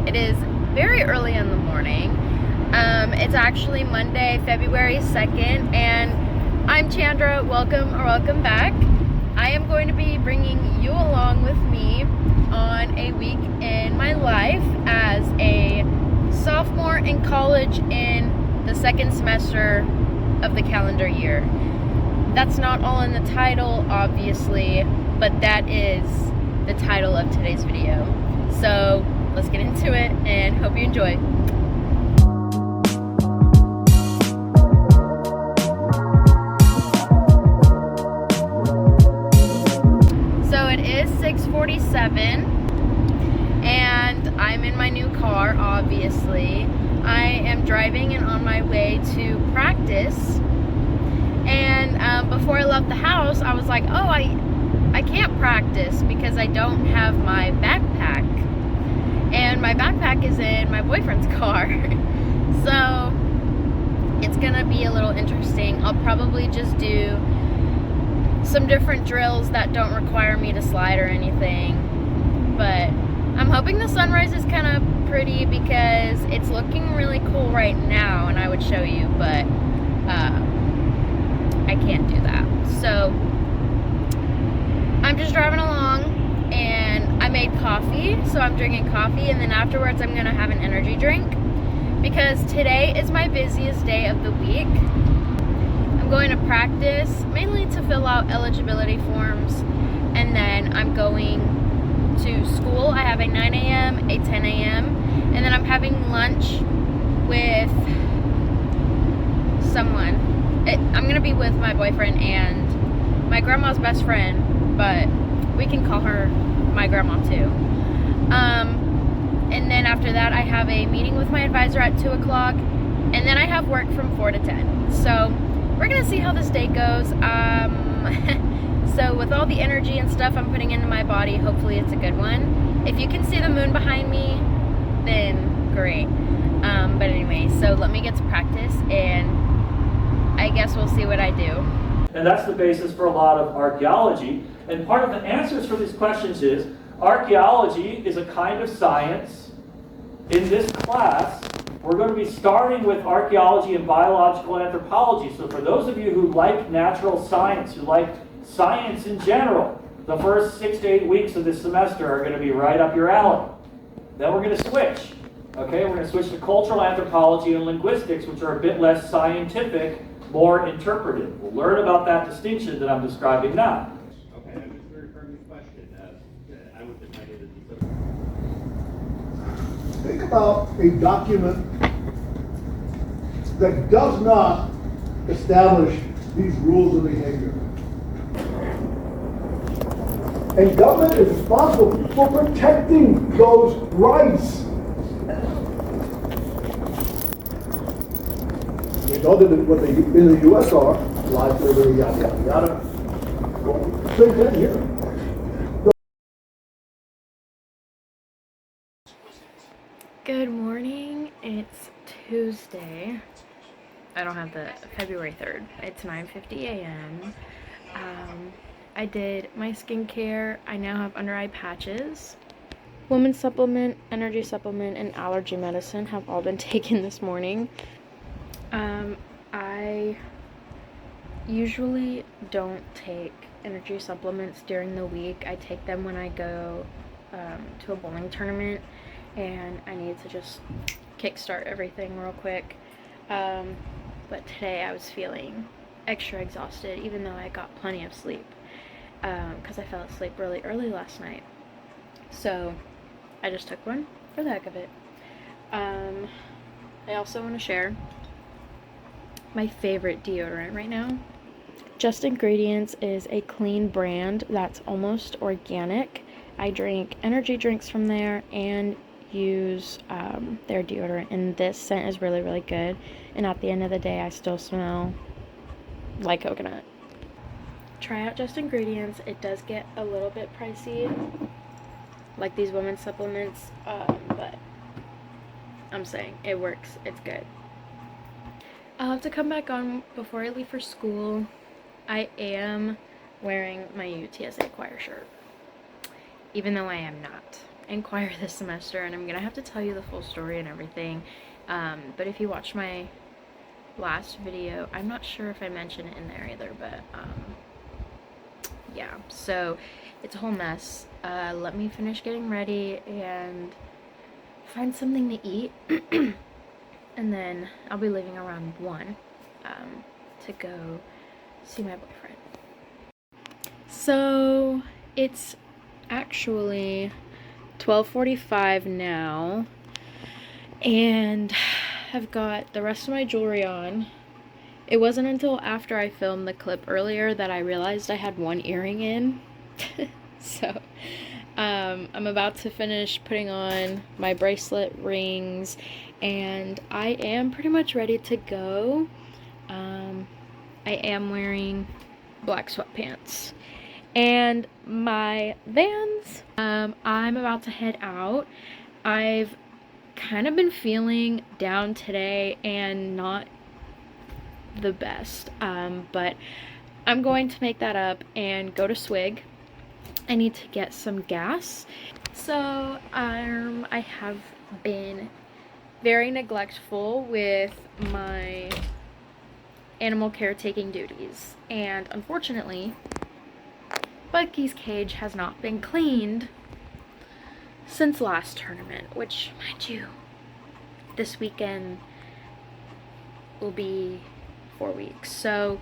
It is very early in the morning. It's actually Monday, February 2nd, and I'm Chandra. Welcome back. I am going to be bringing you along with me on a week in my life as a sophomore in college in the second semester of the calendar year. That's not all in the title, obviously, but that is the title of today's video. So let's get into it and hope you enjoy. So it is 6:47 and I'm in my new car, obviously. I am driving and on my way to practice. And before I left the house, I was like, oh, I can't practice because I don't have my backpack. And my backpack is in my boyfriend's car. So it's gonna be a little interesting. I'll probably just do some different drills that don't require me to slide or anything. But I'm hoping the sunrise is kind of pretty because it's looking really cool right now, and I would show you, but I can't do that. So I'm just driving along and I made coffee, so I'm drinking coffee, and then afterwards I'm gonna have an energy drink because today is my busiest day of the week. I'm going to practice mainly to fill out eligibility forms, and then I'm going to school. I have a 9 a.m., a 10 a.m., and then I'm having lunch with someone. I'm gonna be with my boyfriend and my grandma's best friend, but we can call her my grandma too. And then after that I have a meeting with my advisor at 2 o'clock, and then I have work from 4 to 10. So we're gonna see how this day goes. So with all the energy and stuff I'm putting into my body, hopefully it's a good one. If you can see the moon behind me, then great. But anyway, so let me get to practice, and I guess we'll see what I do. And that's the basis for a lot of archaeology. And part of the answers for these questions is archaeology is a kind of science. In this class, we're going to be starting with archaeology and biological anthropology. So for those of you who like natural science, who like science in general, the first 6 to 8 weeks of this semester are going to be right up your alley. Then we're going to switch. Okay, we're going to switch to cultural anthropology and linguistics, which are a bit less scientific, more interpretive. We'll learn about that distinction that I'm describing now. Okay, I'm just referring to the question. I would define it as Think about a document that does not establish these rules of behavior. And government is responsible for protecting those rights. We know that what they in the U.S. are life, liberty, yada yada yada. Well, same thing here. Good morning. It's Tuesday. I don't have the February 3rd. It's 9:50 a.m. I did my skincare. I now have under eye patches. Women's supplement, energy supplement, and allergy medicine have all been taken this morning. I usually don't take energy supplements during the week. I take them when I go to a bowling tournament and I need to just kickstart everything real quick. But today I was feeling extra exhausted, even though I got plenty of sleep, because I fell asleep really early last night. So I just took one for the heck of it. I also want to share my favorite deodorant right now. Just Ingredients is a clean brand that's almost organic. I drink energy drinks from there and use their deodorant, and this scent is really, really good. And at the end of the day, I still smell like coconut. Try out Just Ingredients. It does get a little bit pricey, like these women's supplements, but I'm saying it works. It's good. I'll have to come back on before I leave for school. I am wearing my UTSA choir shirt, even though I am not. inquire this semester, and I'm gonna have to tell you the full story and everything. But if you watched my last video, I'm not sure if I mentioned it in there either, but yeah, so it's a whole mess. Let me finish getting ready and find something to eat, and then I'll be leaving around 1 to go see my boyfriend. So it's actually 12:45 now, and I've got the rest of my jewelry on. It wasn't until after I filmed the clip earlier that I realized I had one earring in. So I'm about to finish putting on my bracelet, rings, and I am pretty much ready to go. I am wearing black sweatpants and my Vans. I'm about to head out. I've kind of been feeling down today and not the best, but I'm going to make that up and go to Swig. I need to get some gas. So I have been very neglectful with my animal caretaking duties, and unfortunately Bucky's cage has not been cleaned since last tournament, which, mind you, this weekend will be 4 weeks. So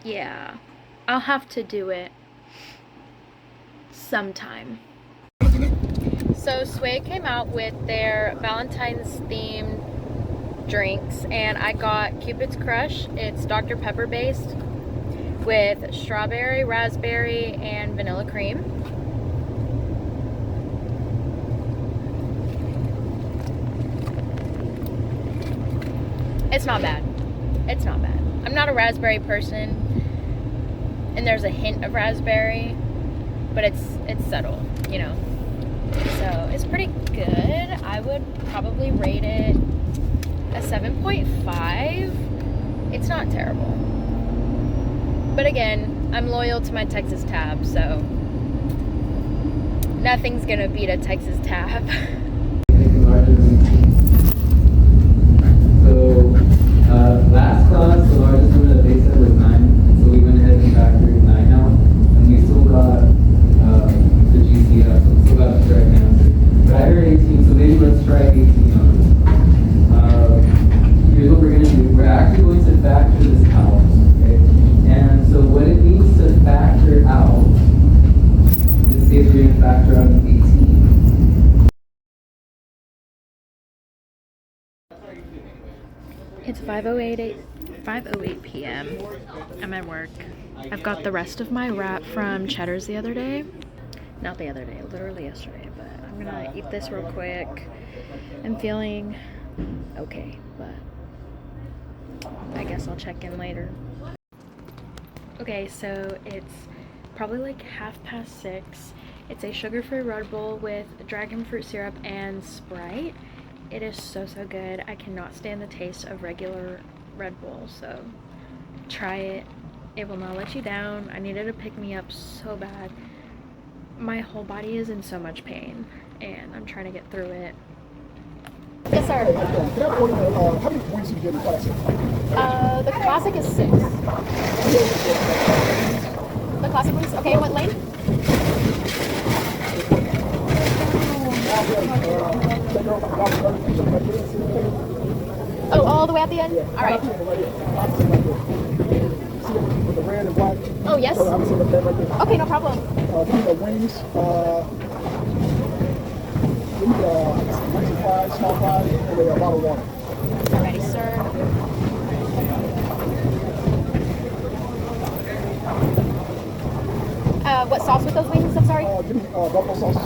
yeah, I'll have to do it sometime. So Swig came out with their Valentine's themed drinks, and I got Cupid's Crush. It's Dr. Pepper based with strawberry, raspberry, and vanilla cream. It's not bad. It's not bad. I'm not a raspberry person, and there's a hint of raspberry, but it's subtle, you know. So it's pretty good. I would probably rate it a 7.5. It's not terrible. But again, I'm loyal to my Texas tab, so nothing's gonna beat a Texas tab. Last class, the largest number that they said was 9, so we went ahead and factored 9 out, and we still got the GCF, so we still got the correct answer. But I heard 18, so maybe let's try 18 on this. Here's what we're going to do. We're actually going to factor this out, okay? And so what it means to factor out, in this case we're going to factor out 18. It's 5:08 p.m. I'm at work. I've got the rest of my wrap from Cheddar's the other day. Not the other day, literally yesterday, but I'm gonna eat this real quick. I'm feeling okay, but I guess I'll check in later. Okay, so it's probably like 6:30. It's a sugar-free Red Bull with dragon fruit syrup and Sprite. It is so good. I cannot stand the taste of regular Red Bull, so try it. It will not let you down. I needed to pick me up so bad. My whole body is in so much pain, and I'm trying to get through it. Yes, sir. Can I order, how many points did you get in the classic? The classic is 6. The classic ones? Okay, what lane? Oh, all the way at the end? All right. Oh, yes? Okay, no problem. Wings, fries, small fries, and a bottle of water. Alrighty, sir. What sauce with those wings? I'm sorry? Give me buffalo sauce.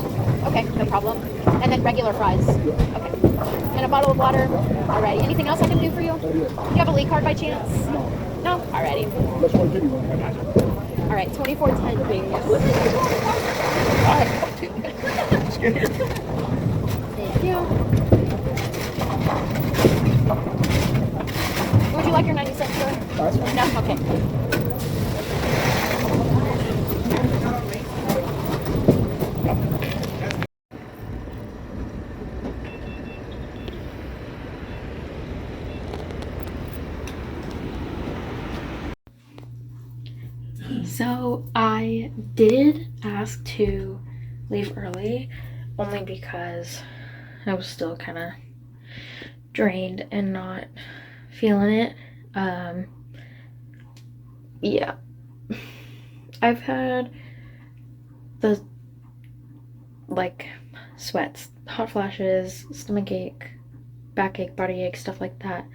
Okay, no problem. And then regular fries. Okay. And a bottle of water. Alrighty. Anything else I can do for you? Do you have a Lee card by chance? No? Alrighty. Let's want to give you one. Alright, 2410 wings. Thank you. Would you like your 90 cents, sir? No? Okay. So I did ask to leave early only because I was still kind of drained and not feeling it. Yeah, I've had the like sweats, hot flashes, stomach ache, backache, body ache, stuff like that.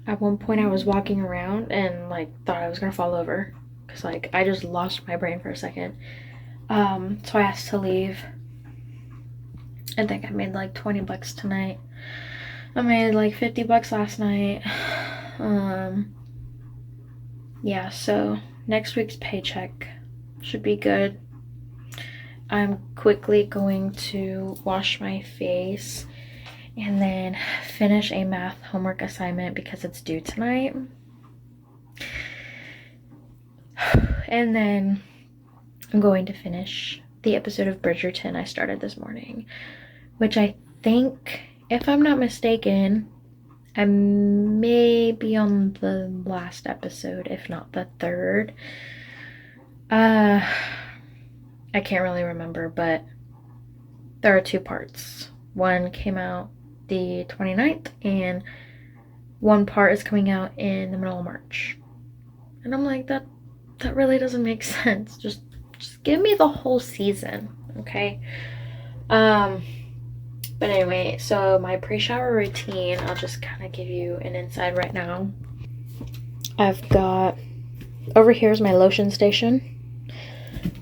At one point I was walking around and like thought I was gonna fall over because like I just lost my brain for a second. So I asked to leave. I think I made like 20 bucks tonight. I made like 50 bucks last night. Yeah, so next week's paycheck should be good. I'm quickly going to wash my face and then finish a math homework assignment because it's due tonight. And then I'm going to finish the episode of Bridgerton I started this morning, which I think, if I'm not mistaken, I may be on the last episode, if not the third. I can't really remember, but there are 2 parts. One came out the 29th, and one part is coming out in the middle of March. And I'm like, that really doesn't make sense. Just give me the whole season, okay? But anyway, so my pre-shower routine, I'll just kind of give you an inside right now. I've got, over here is my lotion station.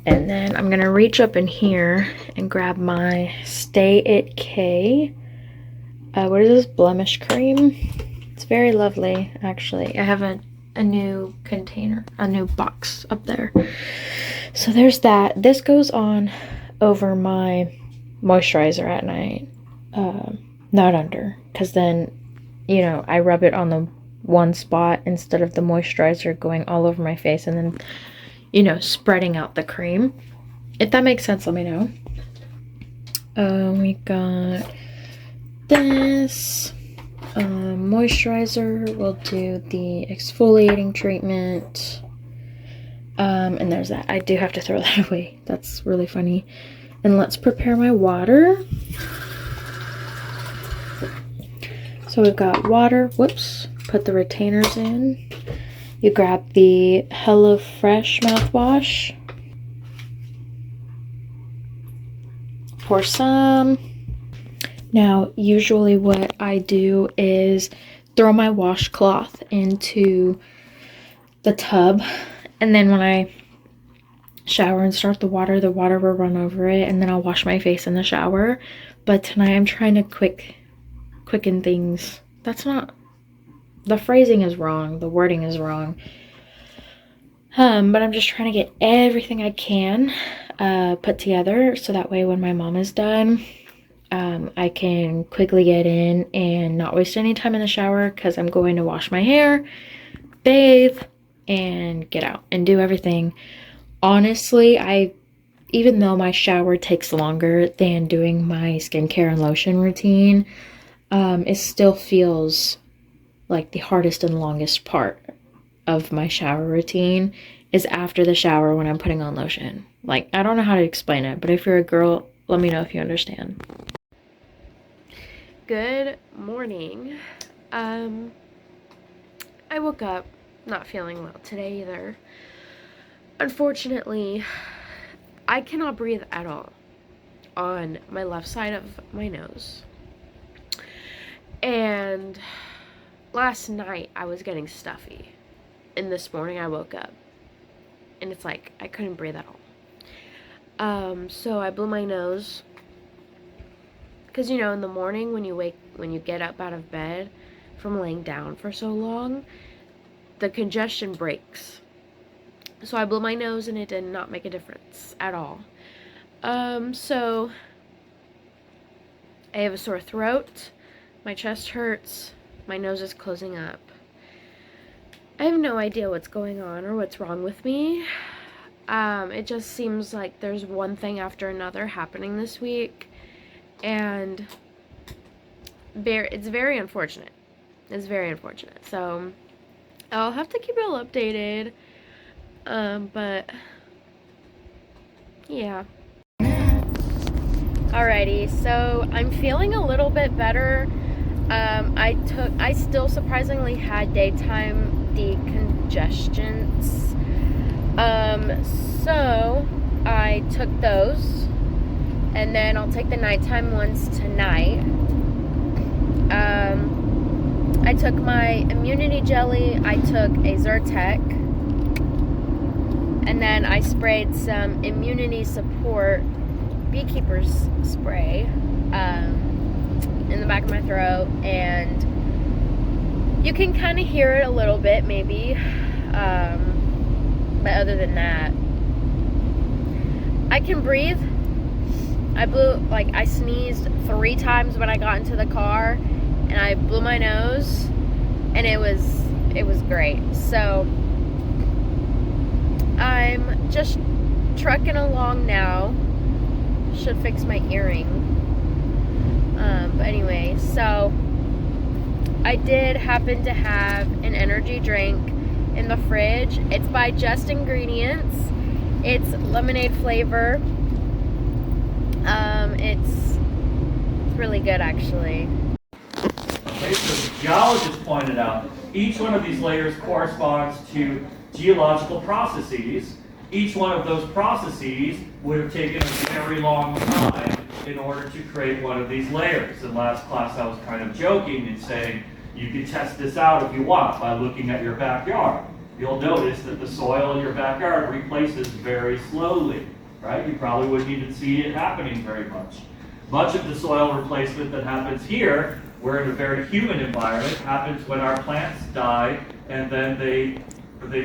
And then I'm gonna reach up in here and grab my Stay It K. What is this? Blemish cream. It's very lovely, actually. I have a new container, a new box up there. So there's that. This goes on over my moisturizer at night. Not under, because then, you know, I rub it on the one spot instead of the moisturizer going all over my face and then, you know, spreading out the cream. If that makes sense, let me know. We got this moisturizer. We'll do the exfoliating treatment. And there's that. I do have to throw that away. That's really funny. And let's prepare my water. So we've got water. Whoops. Put the retainers in. You grab the HelloFresh mouthwash. Pour some. Now, usually what I do is throw my washcloth into the tub, and then when I shower and start the water will run over it, and then I'll wash my face in the shower. But tonight I'm trying to quicken things. That's not, the phrasing is wrong, the wording is wrong. But I'm just trying to get everything I can put together so that way when my mom is done, I can quickly get in and not waste any time in the shower, because I'm going to wash my hair, bathe, and get out and do everything. Honestly, even though my shower takes longer than doing my skincare and lotion routine, it still feels like the hardest and longest part of my shower routine is after the shower when I'm putting on lotion. Like, I don't know how to explain it, but if you're a girl, let me know if you understand. Good morning. I woke up not feeling well today either. Unfortunately, I cannot breathe at all on my left side of my nose. And last night I was getting stuffy. And this morning I woke up and it's like I couldn't breathe at all. So I blew my nose. Because, you know, in the morning when you get up out of bed from laying down for so long, the congestion breaks. So I blew my nose and it did not make a difference at all. So I have a sore throat, my chest hurts, my nose is closing up. I have no idea what's going on or what's wrong with me. It just seems like there's one thing after another happening this week, and it's very unfortunate. It's very unfortunate. So I'll have to keep you all updated. But yeah. Alrighty, so I'm feeling a little bit better. I still surprisingly had daytime decongestions. So I took those, and then I'll take the nighttime ones tonight. I took my immunity jelly, I took a Zyrtec, and then I sprayed some immunity support beekeeper's spray in the back of my throat, and you can kind of hear it a little bit maybe, but other than that, I can breathe. I sneezed 3 times when I got into the car, and I blew my nose, and it was great. So I'm just trucking along now. Should fix my earring. But anyway, so I did happen to have an energy drink in the fridge. It's by Just Ingredients. It's lemonade flavor. It's really good, actually. Okay, so the geologist pointed out, each one of these layers corresponds to geological processes. Each one of those processes would have taken a very long time in order to create one of these layers. In last class, I was kind of joking and saying, you could test this out if you want by looking at your backyard. You'll notice that the soil in your backyard replaces very slowly, right? You probably wouldn't even see it happening very much. Much of the soil replacement that happens here, we're in a very humid environment, happens when our plants die, and then they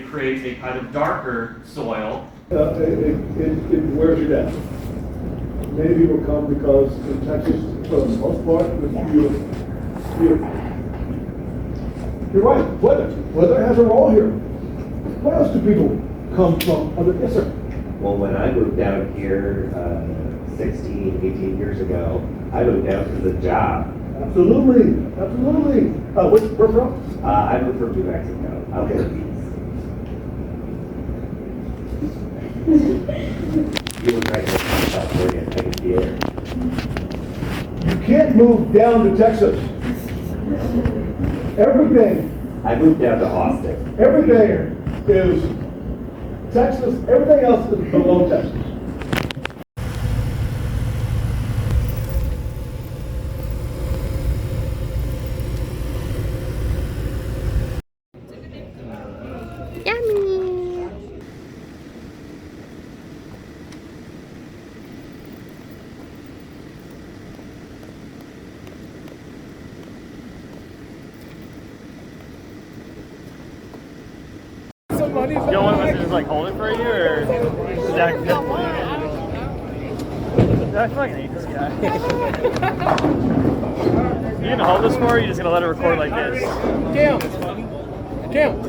create a kind of darker soil. It wears you down. Many people come because in Texas, for the most part, it's beautiful. Beautiful. You're right, weather has a role here. Where else do people come from? Yes, sir. Well, when I moved out here 16, 18 years ago, I moved out for the job. Absolutely, absolutely. Where from? I moved from New Mexico. Okay. You look right here from California, I can see it. You can't move down to Texas. Everything I moved down to Austin. is Texas. Everything else is below Texas. Yummy. You don't want us to just like hold it for you, or is that good? I fucking hate this guy. You gonna hold this for, or are you just gonna let it record like this? Cam,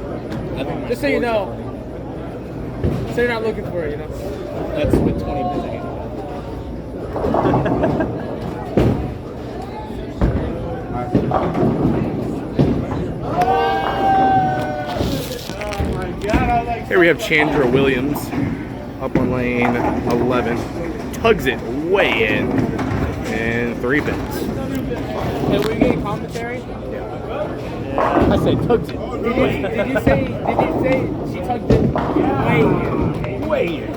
just so you know, so you're not looking for it, you know? That's what 20 minutes. Here we have Chandra Williams up on lane 11. Tugs it way in. And 3 bits. Hey, were you getting commentary? Yeah. I said tugs it. Did you say she tugged it way in? Way in.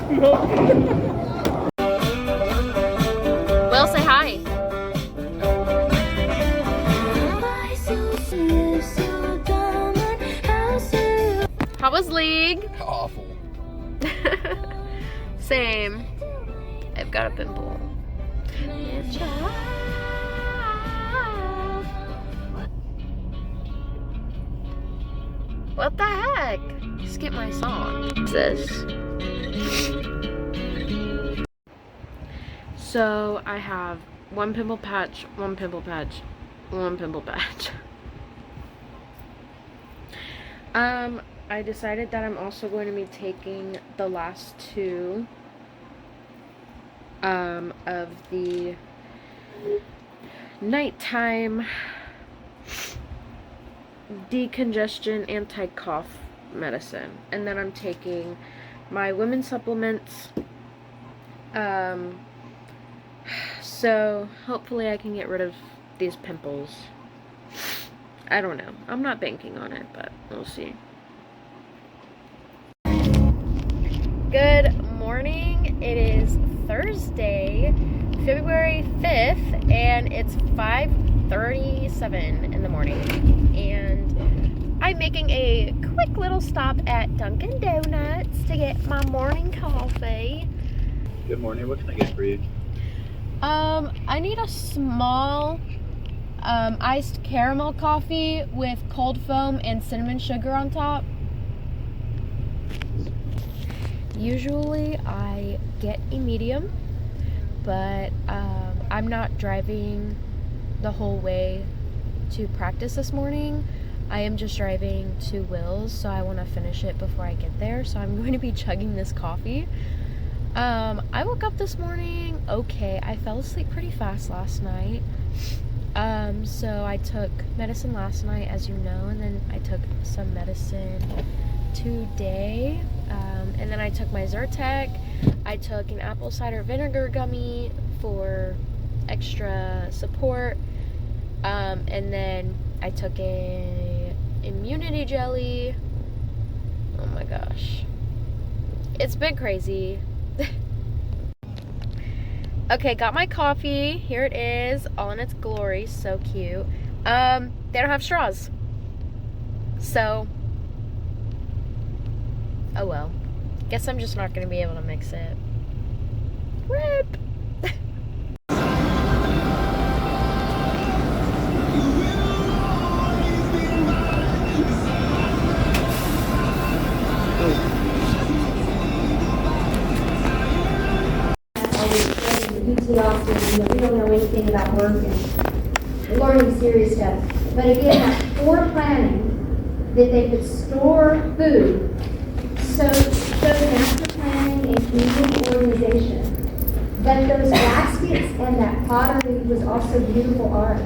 Will, say hi. How was league? Awful. Same. I've got a pimple. What the heck? Skip my song. What's this? So I have 1 pimple patch, 1 pimple patch, 1 pimple patch. I decided that I'm also going to be taking the last 2 of the nighttime decongestion anti-cough medicine. And then I'm taking my women's supplements. So hopefully I can get rid of these pimples. I don't know. I'm not banking on it, but we'll see. Good morning. It is Thursday, February 5th, and it's 5:37 in the morning. And I'm making a quick little stop at Dunkin' Donuts to get my morning coffee. Good morning, what can I get for you? I need a small iced caramel coffee with cold foam and cinnamon sugar on top. Usually I get a medium, but I'm not driving the whole way to practice this morning. I am just driving to Will's, so I want to finish it before I get there, so I'm going to be chugging this coffee. I woke up this morning okay. I fell asleep pretty fast last night. So I took medicine last night, as you know, and then I took some medicine today. And then I took my Zyrtec. I took an apple cider vinegar gummy for extra support. And then I took a immunity jelly. Oh my gosh. It's been crazy. Okay, got my coffee. Here it is, all in its glory. So cute. They don't have straws. So, oh well. Guess I'm just not gonna be able to mix it. RIP! We don't know anything about work and learning serious stuff. But again, that planning that they could store food, so master planning and community organization. But those baskets and that pottery was also beautiful art.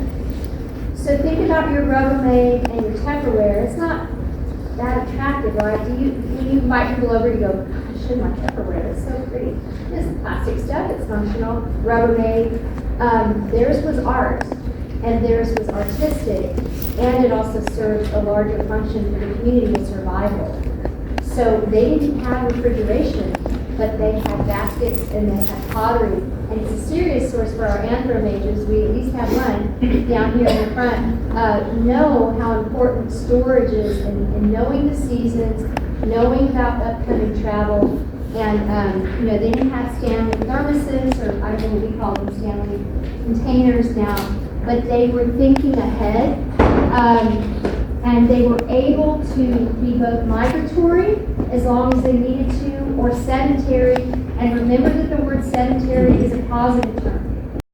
So think about your Rubbermaid and your Tupperware. It's not that attractive, right? When you invite people over, you go, gosh, my Tupperware, it's so pretty. This is plastic stuff, it's functional. Rubbermaid, theirs was art, and theirs was artistic, and it also served a larger function for the community of survival. So they didn't have refrigeration, but they had baskets and they had pottery, and it's a serious source for our anthro majors. We at least have one down here in the front. Know how important storage is, and knowing the seasons, knowing about upcoming travel, and they didn't have Stanley thermoses, or I don't know what we call them, Stanley containers now, but they were thinking ahead, and they were able to be both migratory as long as they needed to, or sedentary. And remember that the word sedentary is a positive term.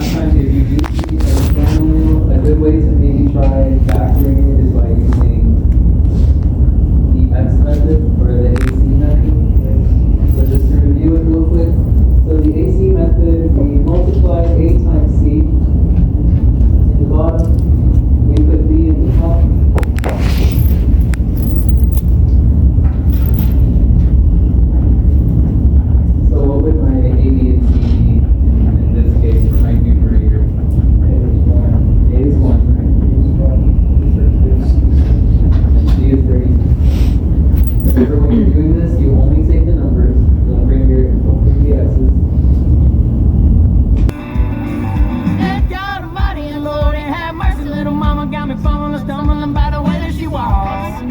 Sometimes if you do see a camel wheel, a good way to maybe try factoring it is by using the X method or the AC method. So just to review it real quick. So the AC method, we multiply A times C in the bottom. We put B in the top. So what would my A, B, and C be in this case for my numerator? A is 1, right? And C is 32. Remember, when you're doing this, you only take the numbers. Don't bring the X's. God Almighty and Lord, and have mercy, little mama got me fumbling, stumbling by the way that she walks.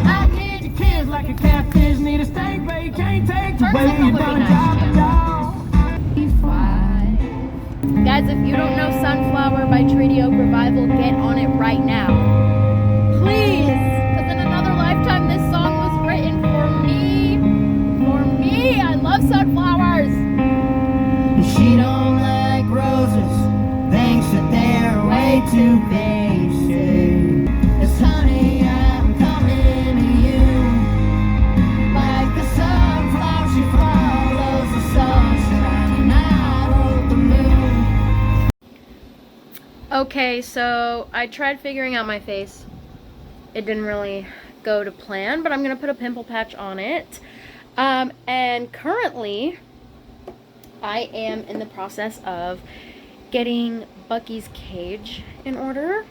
I kid your kids like a catfish, need a steak, but you can't take the way you done job to job. Guys, if you don't know Sunflower by Trio Revival, get on it right now. Please! Because in another lifetime, this song was written for me. For me! I love sunflowers! She don't like roses, thinks that they're way too basic. It's honey, I'm coming to you. Like the sunflower, she follows the sunshine, and I hold the moon. Okay, so I tried figuring out my face. it didn't really go to plan, but I'm gonna put a pimple patch on it. And currently I am in the process of getting Bucky's cage in order.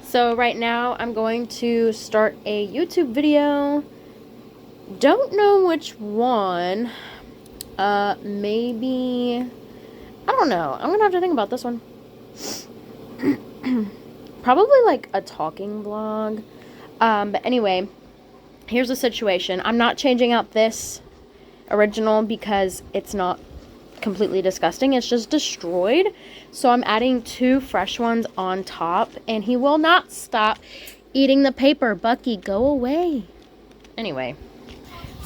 So right now I'm going to start a YouTube video. Don't know which one. Maybe, I don't know. I'm gonna have to think about this one. Probably like a talking vlog. But anyway, here's the situation. I'm not changing out this original because it's not completely disgusting. It's just destroyed. So I'm adding 2 fresh ones on top, and he will not stop eating the paper. Bucky, go away. Anyway,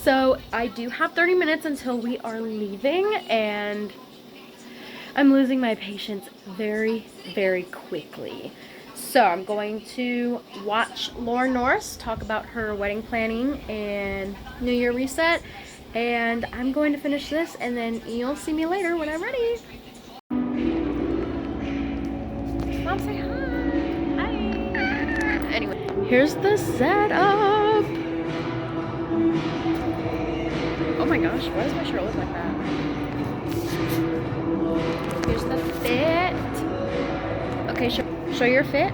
so I do have 30 minutes until we are leaving, and I'm losing my patience very, very quickly. So I'm going to watch Laura Norris talk about her wedding planning and New Year reset. And I'm going to finish this, and then you'll see me later when I'm ready. Mom, say hi. Hi. Anyway, here's the setup. Oh my gosh, why does my shirt look like that? Here's the fit. Okay, show your fit.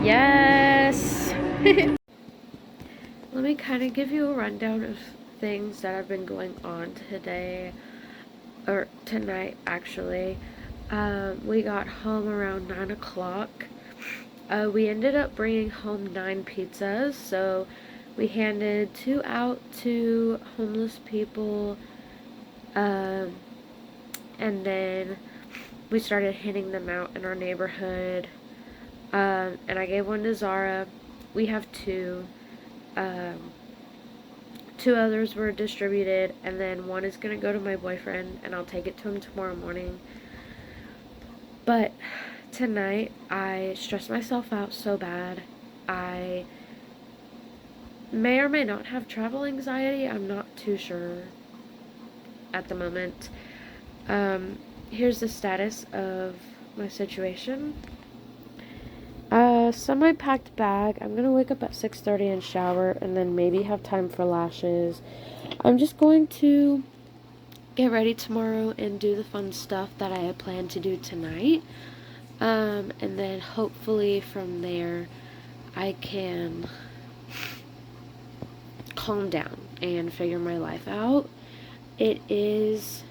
Yes. Let me kind of give you a rundown of things that have been going on today, or tonight actually. We got home around 9 o'clock. We ended up bringing home 9 pizzas, so we handed 2 out to homeless people, and then we started handing them out in our neighborhood, and I gave 1 to Zara. We have 2. 2 others were distributed, and then 1 is gonna go to my boyfriend, and I'll take it to him tomorrow morning. But tonight I stressed myself out so bad. I may or may not have travel anxiety. I'm not too sure at the moment. Here's the status of my situation. Semi-packed bag. I'm gonna wake up at 6:30 and shower, and then maybe have time for lashes. I'm just going to get ready tomorrow and do the fun stuff that I had planned to do tonight. And then hopefully from there I can calm down and figure my life out. It is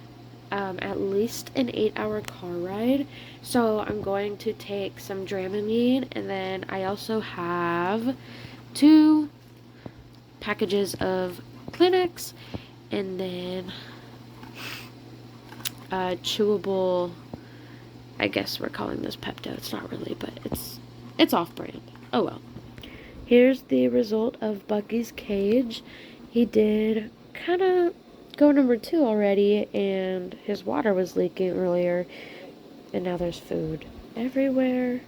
at least an 8-hour car ride, so I'm going to take some Dramamine, and then I also have 2 packages of Kleenex, and then chewable, I guess we're calling this Pepto. It's not really, but it's off-brand. Oh well. Here's the result of Bucky's cage. He did kind of go number 2 already, and his water was leaking earlier, and now there's food everywhere.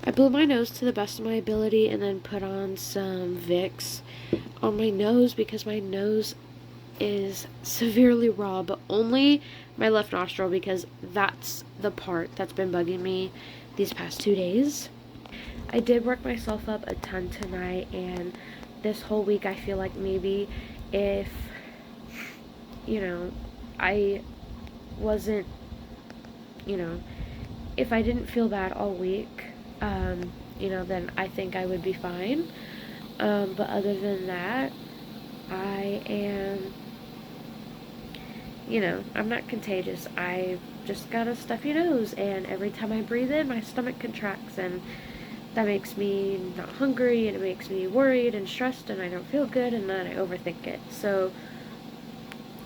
I blew my nose to the best of my ability, and then put on some Vicks on my nose because my nose is severely raw, but only my left nostril because that's the part that's been bugging me these past 2 days. I did work myself up a ton tonight, and this whole week I feel like maybe if, you know, I wasn't, you know, if I didn't feel bad all week, you know, then I think I would be fine. But other than that, I am, you know, I'm not contagious. I just got a stuffy nose, and every time I breathe in, my stomach contracts, and that makes me not hungry, and it makes me worried and stressed, and I don't feel good, and then I overthink it. So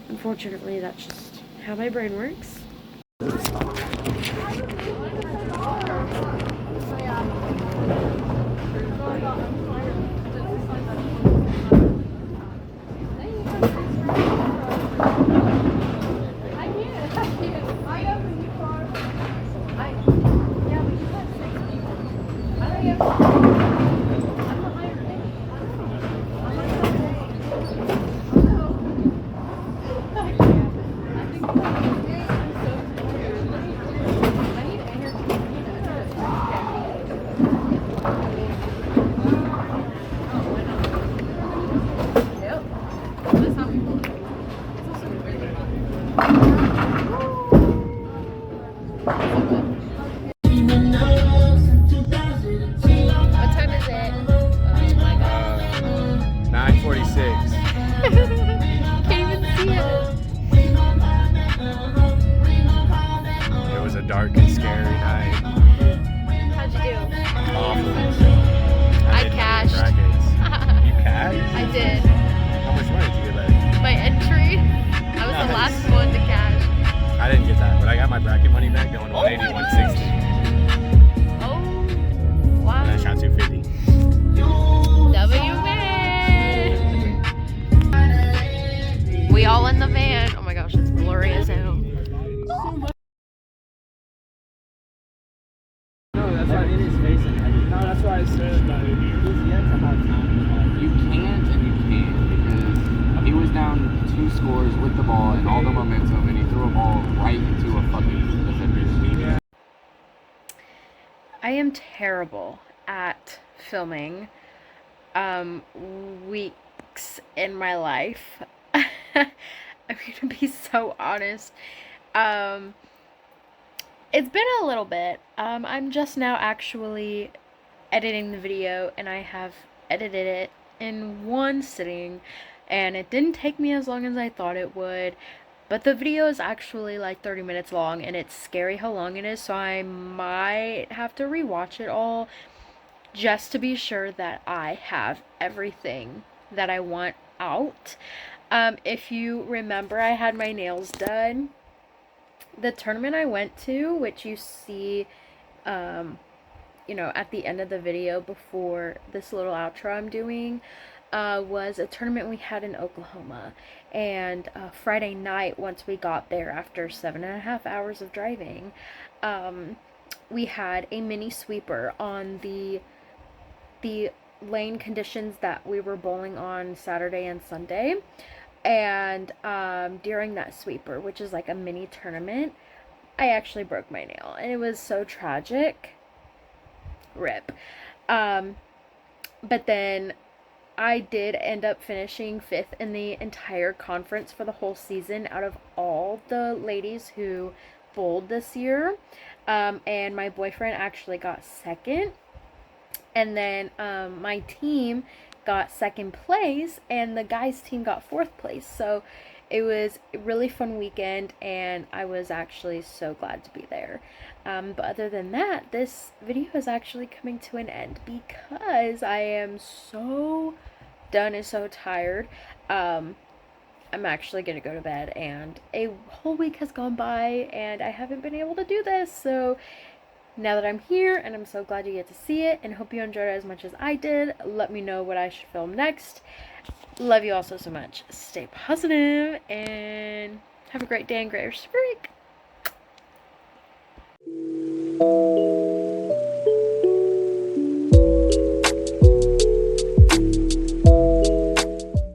unfortunately, that's just how my brain works. 2 scores with the ball and all the momentum, and he threw a ball right into a fucking defender. I am terrible at filming weeks in my life. I'm gonna be so honest. It's been a little bit. I'm just now actually editing the video, and I have edited it in one sitting, and it didn't take me as long as I thought it would. But the video is actually like 30 minutes long, and it's scary how long it is, so I might have to rewatch it all just to be sure that I have everything that I want out. If you remember, I had my nails done. The tournament I went to, which you see, you know, at the end of the video before this little outro I'm doing, was a tournament we had in Oklahoma. And Friday night, once we got there after 7.5 hours of driving, we had a mini sweeper on the lane conditions that we were bowling on Saturday and Sunday. And during that sweeper, which is like a mini tournament, I actually broke my nail, and it was so tragic. Rip. But then I did end up finishing 5th in the entire conference for the whole season out of all the ladies who bowled this year. And my boyfriend actually got 2nd. And then my team got 2nd place, and the guys' team got 4th place. So it was a really fun weekend, and I was actually so glad to be there. But other than that, this video is actually coming to an end because I am so done and so tired. I'm actually gonna go to bed, and a whole week has gone by, and I haven't been able to do this. So now that I'm here, and I'm so glad you get to see it, and hope you enjoyed it as much as I did. Let me know what I should film next. Love you all so much. Stay positive, and have a great day and great week.